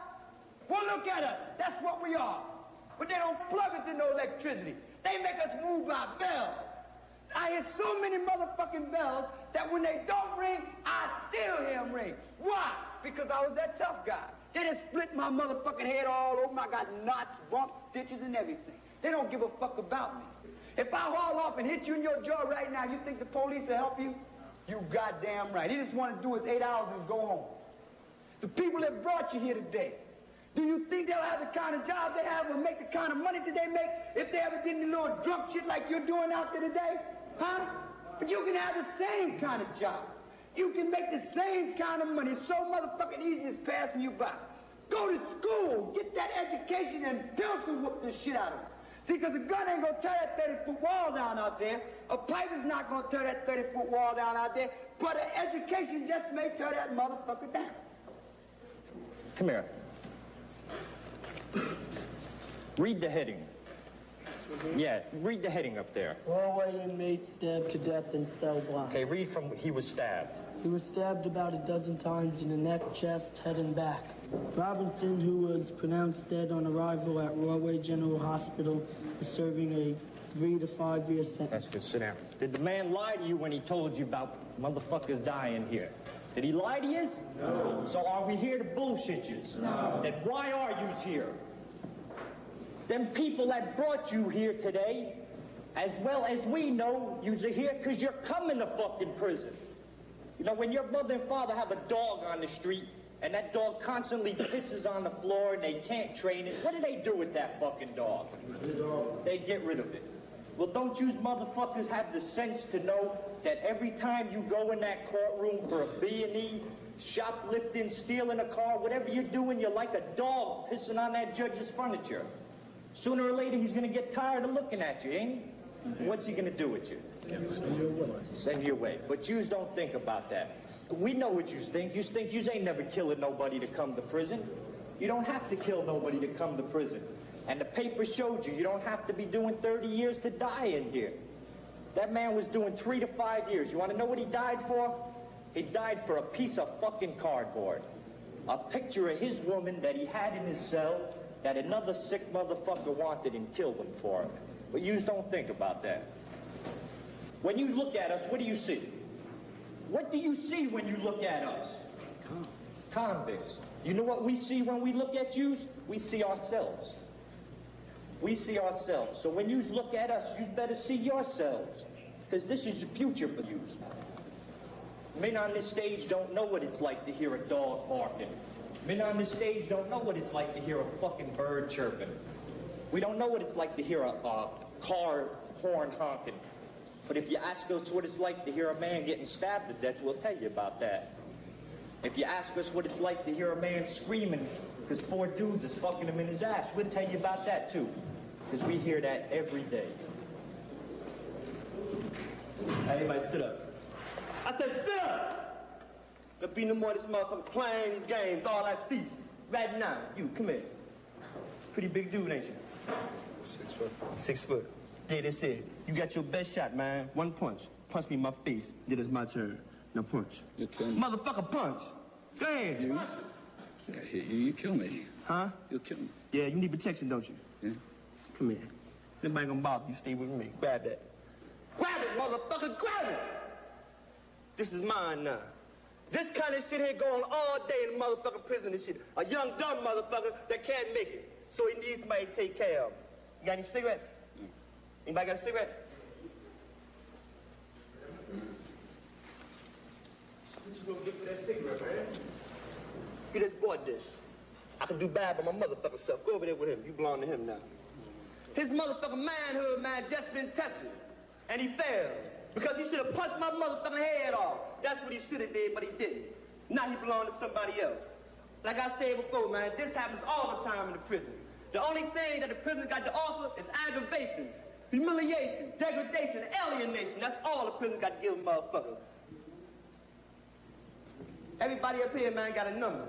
Well, look at us. That's what we are. But they don't plug us in no electricity. They make us move by bells. I hear so many motherfucking bells that when they don't ring, I still hear them ring. Why? Because I was that tough guy. They just split my motherfucking head all over. I got knots, bumps, stitches, and everything. They don't give a fuck about me. If I haul off and hit you in your jaw right now, you think the police will help you? You goddamn right. He just want to do his 8 hours and go home. The people that brought you here today, do you think they'll have the kind of job they have or make the kind of money that they make if they ever did any little drunk shit like you're doing out there today? Huh? But you can have the same kind of job. You can make the same kind of money. It's so motherfucking easy as passing you by. Go to school, get that education, and pencil whoop this shit out of them. See, because a gun ain't gonna tear that 30-foot wall down out there. A pipe is not gonna tear that 30-foot wall down out there. But an education just may tear that motherfucker down. Come here. Read the heading. Yeah, read the heading up there. Railway inmate stabbed to death in cell block. Okay, read from he was stabbed. He was stabbed about a dozen times in the neck, chest, head, and back. Robinson, who was pronounced dead on arrival at Railway General Hospital, is serving a 3 to 5 year sentence. That's good. Sit down. Did the man lie to you when he told you about motherfuckers dying here? Did he lie to you? No. So are we here to bullshit you? No. Then why are you here? Them people that brought you here today, as well as we know, you're here because you're coming to fucking prison. You know, when your mother and father have a dog on the street, and that dog constantly pisses on the floor and they can't train it, what do they do with that fucking dog? They get rid of it. Well, don't you motherfuckers have the sense to know that every time you go in that courtroom for a B&E, shoplifting, stealing a car, whatever you're doing, you're like a dog pissing on that judge's furniture. Sooner or later, he's gonna get tired of looking at you, ain't he? What's he gonna do with you? Send you away. But yous don't think about that. We know what yous think. Yous think yous ain't never killing nobody to come to prison. You don't have to kill nobody to come to prison. And the paper showed you, you don't have to be doing 30 years to die in here. That man was doing 3 to 5 years. You want to know what he died for? He died for a piece of fucking cardboard. A picture of his woman that he had in his cell that another sick motherfucker wanted and killed him for it. But yous don't think about that. When you look at us, what do you see? What do you see when you look at us? Convicts. You know what we see when we look at yous? We see ourselves. We see ourselves. So when you look at us, you better see yourselves. Because this is the future for you. Men on this stage don't know what it's like to hear a dog barking. Men on this stage don't know what it's like to hear a fucking bird chirping. We don't know what it's like to hear a car horn honking. But if you ask us what it's like to hear a man getting stabbed to death, we'll tell you about that. If you ask us what it's like to hear a man screaming because 4 dudes is fucking him in his ass, we'll tell you about that too. Because we hear that every day. Hey, everybody sit up. I said sit up! There'll be no more of this motherfucker playing these games. All I see right now. You, come here. Pretty big dude, ain't you? 6 foot. 6 foot. There, that's it. You got your best shot, man. 1 punch. Punch me in my face. Then it's my turn. Now punch. You kill me. Motherfucker, punch. Go ahead. I hit you. You kill me. Huh? You'll kill me. Yeah, you need protection, don't you? Yeah. Come here. Nobody gonna bother you. Stay with me. Grab that. Grab it, motherfucker. Grab it. This is mine now. This kind of shit here going all day in the motherfucking prison and shit. A young, dumb motherfucker that can't make it. So he needs somebody to take care of him. You got any cigarettes? Anybody got a cigarette? What you gonna get for that cigarette, man? You just bought this. I can do bad by my motherfucking self. Go over there with him. You belong to him now. His motherfucking manhood, man, just been tested. And he failed. Because he should have punched my motherfucking head off. That's what he should have did, but he didn't. Now he belongs to somebody else. Like I said before, man, this happens all the time in the prison. The only thing that the prison got to offer is aggravation, humiliation, degradation, alienation. That's all the prison got to give a motherfucker. Everybody up here, man, got a number.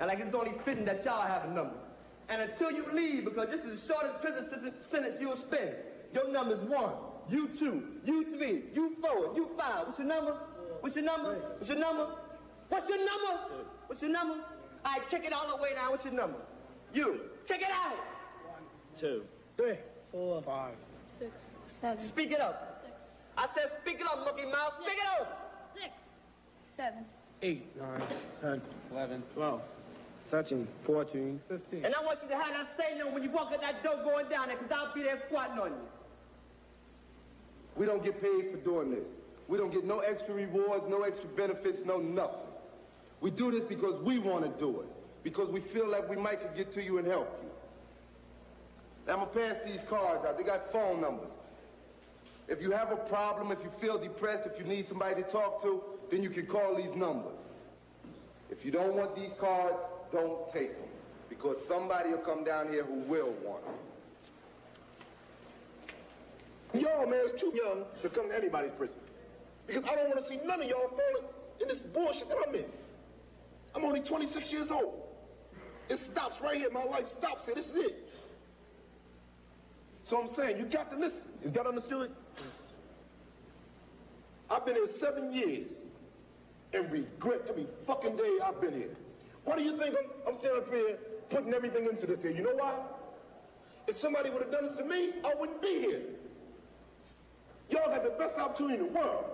And like it's only fitting that y'all have a number. And until you leave, because this is the shortest prison sentence you'll spend, your number's 1, you 2, you 3, you 4, you 5. What's your number? What's your number? What's your number? What's your number? What's your number? All right, kick it all the way now. What's your number? You. Kick it out. 1, 2, 3, 4, 5, 6, 7. Speak it up. 6. I said speak it up, monkey mouth. Speak it up. 6, 7, 8, 9, 10, 11, 12, 13, 14, 15. And I want you to have that same number when you walk out that door going down there, because I'll be there squatting on you. We don't get paid for doing this. We don't get no extra rewards, no extra benefits, no nothing. We do this because we want to do it, because we feel like we might could get to you and help you. Now, I'm going to pass these cards out. They got phone numbers. If you have a problem, if you feel depressed, if you need somebody to talk to, then you can call these numbers. If you don't want these cards, don't take them, because somebody will come down here who will want them. Y'all, man, is too young to come to anybody's prison. Because I don't want to see none of y'all falling in this bullshit that I'm in. I'm only 26 years old. It stops right here. My life stops here. This is it. So I'm saying, you got to listen. You got understood? I've been here 7 years and regret every fucking day I've been here. Why do you think I'm standing up here putting everything into this here? You know why? If somebody would have done this to me, I wouldn't be here. Y'all got the best opportunity in the world.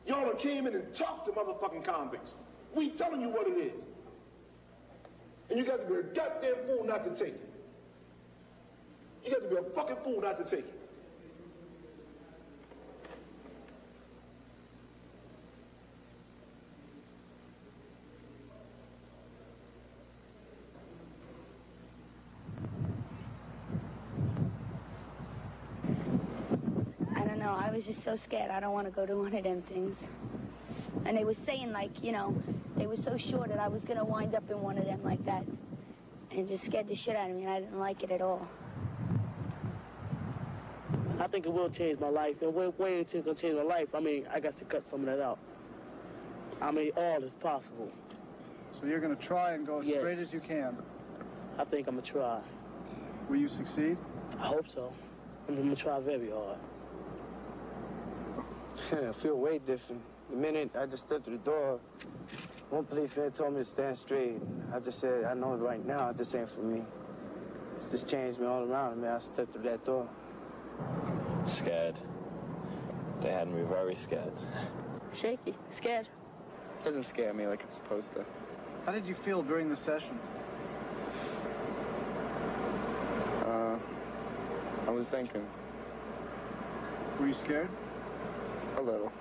Y'all done came in and talked to motherfucking convicts. We telling you what it is. And you got to be a goddamn fool not to take it. You got to be a fucking fool not to take it. I don't know, I was just so scared. I don't want to go to one of them things. And they were saying, like, you know, they were so sure that I was going to wind up in one of them like that. And it just scared the shit out of me, and I didn't like it at all. I think it will change my life. And way it's going to change my life, I mean, I got to cut some of that out. I mean, all is possible. So you're going to try and go as straight as you can? I think I'm going to try. Will you succeed? I hope so. I'm going to try very hard. I feel way different. The minute I just stepped through the door, one policeman told me to stand straight. I just said, I know right now this ain't for me. It's just changed me all around, man. I stepped through that door. Scared. They had me very scared. Shaky, scared. It doesn't scare me like it's supposed to. How did you feel during the session? I was thinking. Were you scared? A little.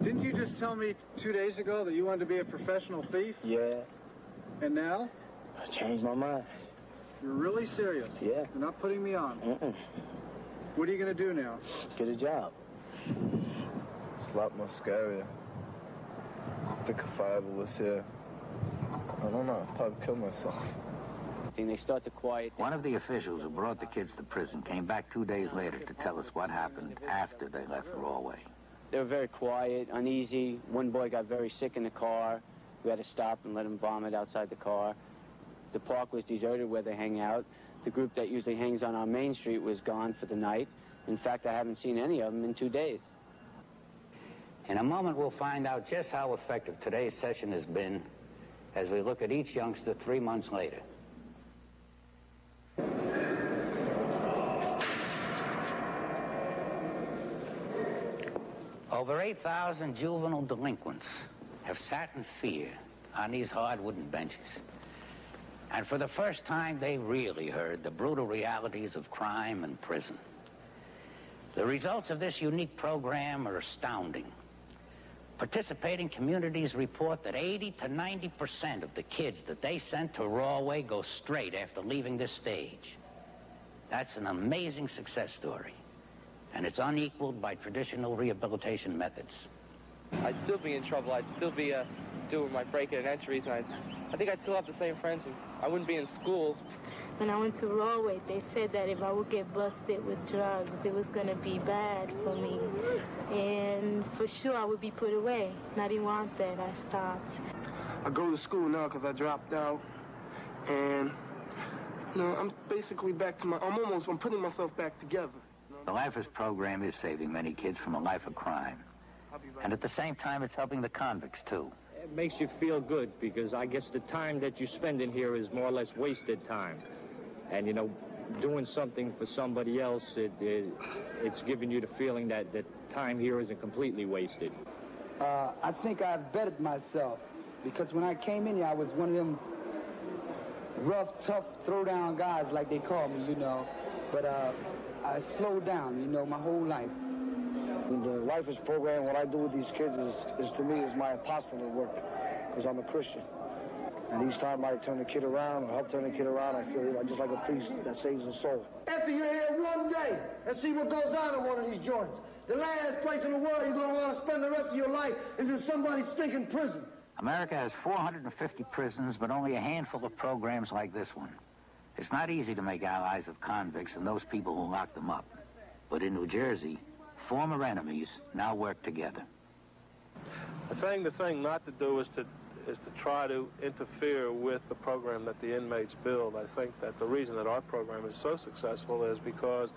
Didn't you just tell me 2 days ago that you wanted to be a professional thief? Yeah. And now? I changed my mind. You're really serious? Yeah. You're not putting me on? Mm-mm. What are you going to do now? Get a job. It's a lot more scarier. I think if I ever was here, I don't know, I'd probably kill myself. They start to quiet. One of the officials who brought the kids to prison came back 2 days later to tell us what happened after they left Rawway. They were very quiet, uneasy. One boy got very sick in the car. We had to stop and let him vomit outside the car. The park was deserted where they hang out. The group that usually hangs on our main street was gone for the night. In fact, I haven't seen any of them in 2 days. In a moment, we'll find out just how effective today's session has been as we look at each youngster 3 months later. Over 8,000 juvenile delinquents have sat in fear on these hard wooden benches. And for the first time, they really heard the brutal realities of crime and prison. The results of this unique program are astounding. Participating communities report that 80 to 90% of the kids that they sent to Rawway go straight after leaving this stage. That's an amazing success story, and it's unequaled by traditional rehabilitation methods. I'd still be in trouble. I'd still be doing my break-in and entries, and I think I'd still have the same friends, and I wouldn't be in school. When I went to Rawway, they said that if I would get busted with drugs, it was going to be bad for me. And for sure, I would be put away. And I didn't want that. I stopped. I go to school now because I dropped out. And, you know, I'm basically back to I'm putting myself back together. The Lifers program is saving many kids from a life of crime. And at the same time, it's helping the convicts, too. It makes you feel good because I guess the time that you spend in here is more or less wasted time. And, you know, doing something for somebody else, it's giving you the feeling that time here isn't completely wasted. I think I've bettered myself because when I came in here, I was one of them rough, tough, throw-down guys like they call me, you know. But I slowed down, you know, my whole life. In the Lifers program, what I do with these kids is to me, is my apostolic work because I'm a Christian. And each time I turn the kid around or help turn the kid around, I feel just like a priest that saves a soul. After you're here one day and see what goes on in one of these joints, the last place in the world you're going to want to spend the rest of your life is in somebody's stinking prison. America has 450 prisons, but only a handful of programs like this one. It's not easy to make allies of convicts and those people who lock them up. But in New Jersey, former enemies now work together. I think the thing not to do is to try to interfere with the program that the inmates build. I think that the reason that our program is so successful is because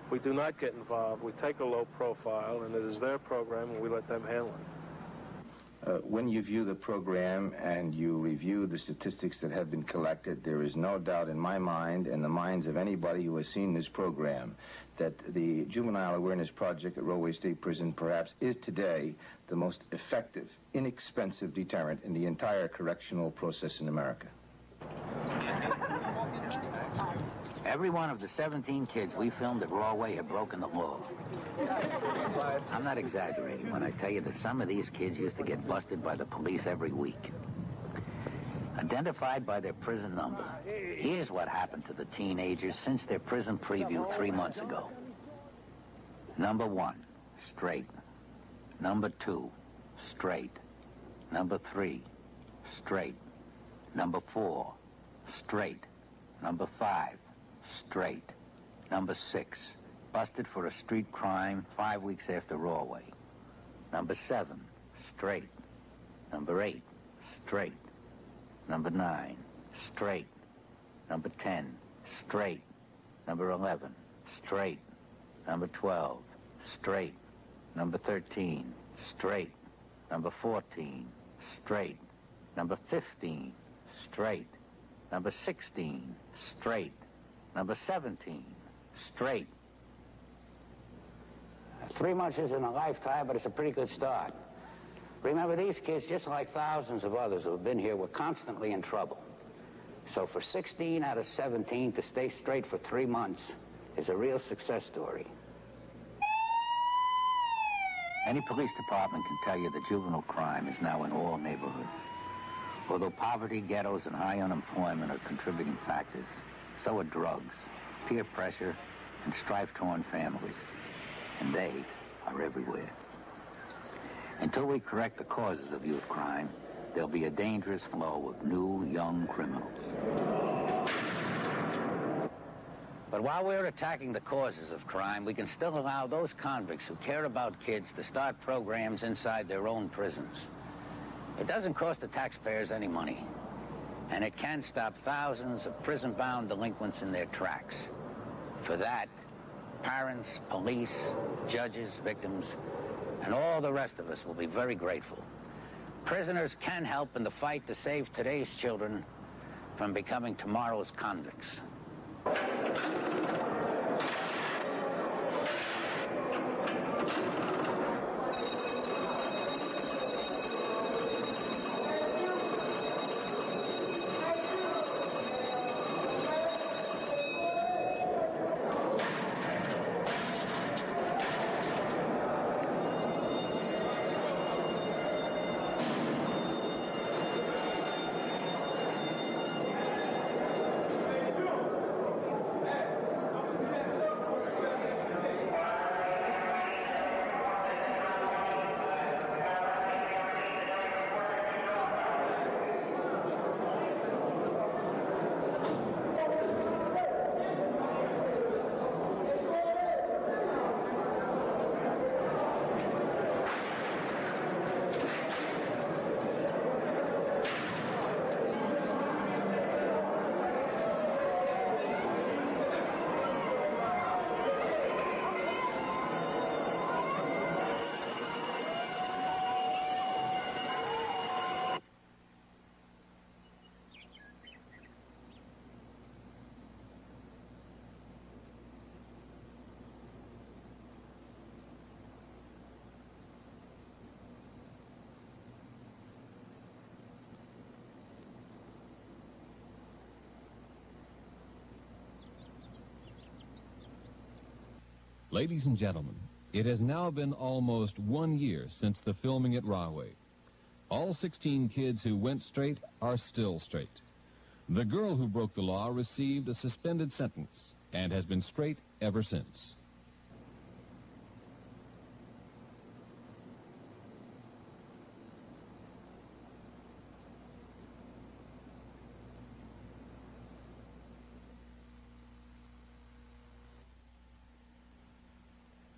we do not get involved. We take a low profile, and it is their program, and we let them handle it. When you view the program and you review the statistics that have been collected, there is no doubt in my mind and the minds of anybody who has seen this program that the Juvenile Awareness Project at Rahway State Prison perhaps is today the most effective, inexpensive deterrent in the entire correctional process in America. Every one of the 17 kids we filmed at Rahway had broken the law. I'm not exaggerating when I tell you that some of these kids used to get busted by the police every week. Identified by their prison number, here's what happened to the teenagers since their prison preview 3 months ago. Number 1, straight. Number 2, straight. Number 3, straight. Number 4, straight. Number 5, straight. Number 6, busted for a street crime 5 weeks after Rahway. Number 7, straight. Number 8, straight. Number 9, straight. Number 10, straight. Number 11, straight. Number 12, straight. Number 13, straight. Number 14, straight. Number 15, straight. Number 16, straight. Number 17, straight. 3 months isn't a lifetime, but it's a pretty good start. Remember, these kids, just like thousands of others who have been here, were constantly in trouble. So for 16 out of 17 to stay straight for 3 months is a real success story. Any police department can tell you that juvenile crime is now in all neighborhoods. Although poverty, ghettos, and high unemployment are contributing factors, so are drugs, peer pressure, and strife-torn families. And they are everywhere. Until we correct the causes of youth crime, there'll be a dangerous flow of new, young criminals. But while we're attacking the causes of crime, we can still allow those convicts who care about kids to start programs inside their own prisons. It doesn't cost the taxpayers any money, and it can stop thousands of prison-bound delinquents in their tracks. For that, parents, police, judges, victims, and all the rest of us will be very grateful. Prisoners can help in the fight to save today's children from becoming tomorrow's convicts. Ladies and gentlemen, it has now been almost 1 year since the filming at Rahway. All 16 kids who went straight are still straight. The girl who broke the law received a suspended sentence and has been straight ever since.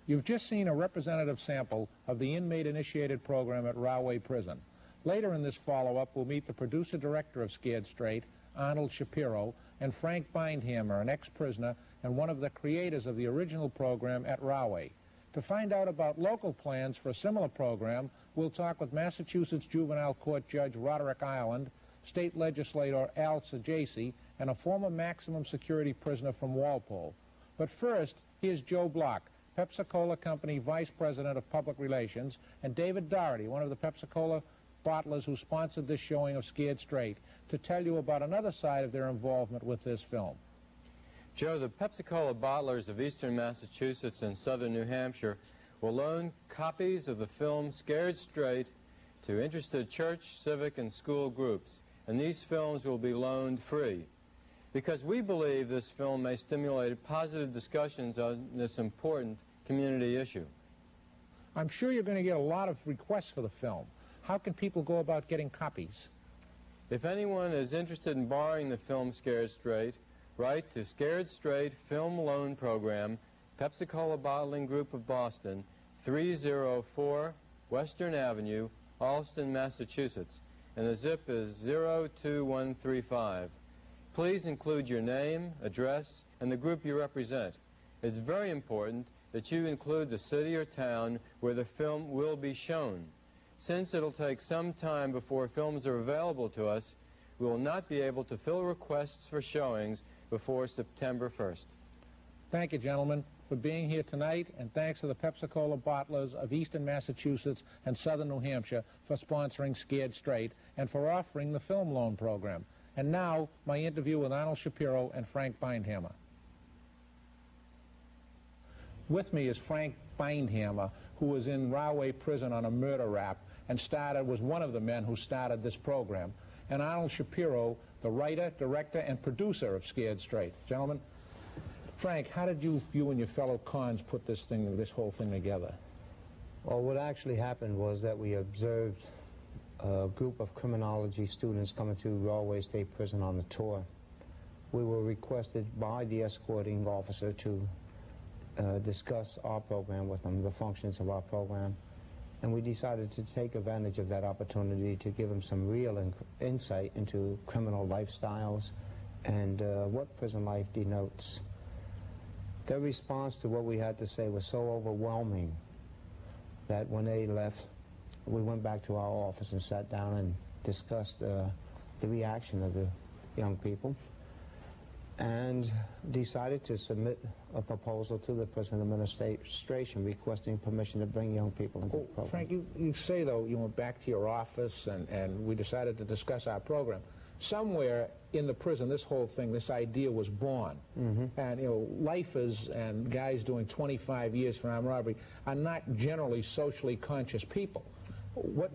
You've just seen a representative sample of the inmate-initiated program at Rahway Prison. Later in this follow-up, we'll meet the producer-director of Scared Straight, Arnold Shapiro, and Frank Bindhammer, an ex-prisoner and one of the creators of the original program at Rahway. To find out about local plans for a similar program, we'll talk with Massachusetts Juvenile Court Judge Roderick Ireland, State Legislator Al Sajaci, and a former maximum security prisoner from Walpole. But first, here's Joe Block, Pepsi-Cola Company Vice President of Public Relations, and David Doherty, one of the Pepsi-Cola bottlers who sponsored this showing of Scared Straight, to tell you about another side of their involvement with this film. Joe, the Pepsi-Cola bottlers of eastern Massachusetts and southern New Hampshire will loan copies of the film Scared Straight to interested church, civic, and school groups, and these films will be loaned free because we believe this film may stimulate positive discussions on this important community issue. I'm sure you're going to get a lot of requests for the film. How can people go about getting copies? If anyone is interested in borrowing the film Scared Straight, write to Scared Straight Film Loan Program, Pepsi-Cola Bottling Group of Boston, 304 Western Avenue, Allston, Massachusetts, and the zip is 02135. Please include your name, address, and the group you represent. It's very important that you include the city or town where the film will be shown. Since it'll take some time before films are available to us, we will not be able to fill requests for showings before September 1st. Thank you, gentlemen, for being here tonight, and thanks to the Pepsi-Cola bottlers of eastern Massachusetts and southern New Hampshire for sponsoring Scared Straight and for offering the film loan program. And now, my interview with Arnold Shapiro and Frank Bindhammer. With me is Frank Bindhammer, who was in Rahway Prison on a murder rap and was one of the men who started this program, and Arnold Shapiro, the writer, director, and producer of Scared Straight. Gentlemen, Frank, how did you and your fellow cons put this whole thing together? Well, what actually happened was that we observed a group of criminology students coming to Rahway State Prison on the tour. We were requested by the escorting officer to discuss our program with them, the functions of our program, and we decided to take advantage of that opportunity to give them some real insight into criminal lifestyles and what prison life denotes. Their response to what we had to say was so overwhelming that when they left, we went back to our office and sat down and discussed the reaction of the young people and decided to submit a proposal to the prison administration requesting permission to bring young people into the program. Frank, you say, though, you went back to your office and we decided to discuss our program. Somewhere in the prison, this whole thing, this idea was born. And, you know, lifers and guys doing 25 years for armed robbery are not generally socially conscious people.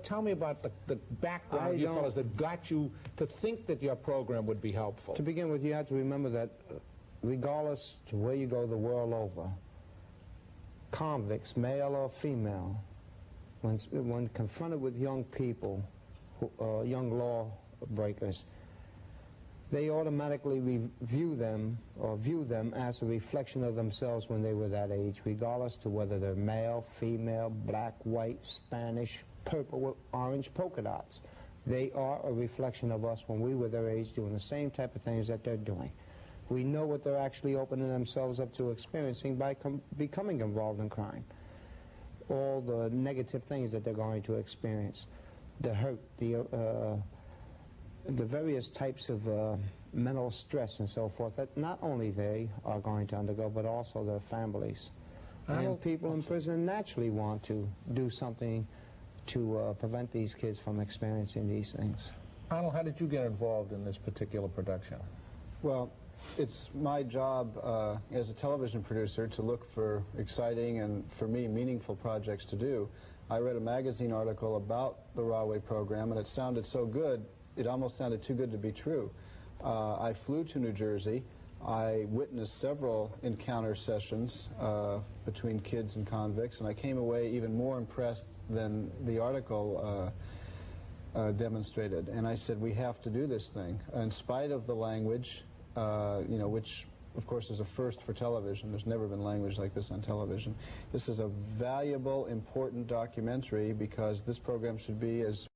Tell me about the background of you fellows that got you to think that your program would be helpful. To begin with, you have to remember that regardless to where you go the world over, convicts, male or female, when confronted with young people, young lawbreakers, they automatically view them as a reflection of themselves when they were that age, regardless to whether they're male, female, black, white, Spanish, purple with orange polka dots. They are a reflection of us when we were their age, doing the same type of things that they're doing. We know what they're actually opening themselves up to experiencing by becoming involved in crime. All the negative things that they're going to experience, the hurt, the various types of mental stress and so forth that not only they are going to undergo, but also their families. And people in prison naturally want to do something to prevent these kids from experiencing these things. Arnold, how did you get involved in this particular production? Well, it's my job as a television producer to look for exciting and, for me, meaningful projects to do. I read a magazine article about the Rahway program, and it sounded so good, it almost sounded too good to be true. I flew to New Jersey. I witnessed several encounter sessions between kids and convicts, and I came away even more impressed than the article demonstrated. And I said, we have to do this thing. In spite of the language, you know, which of course is a first for television. There's never been language like this on television. This is a valuable, important documentary because this program should be, as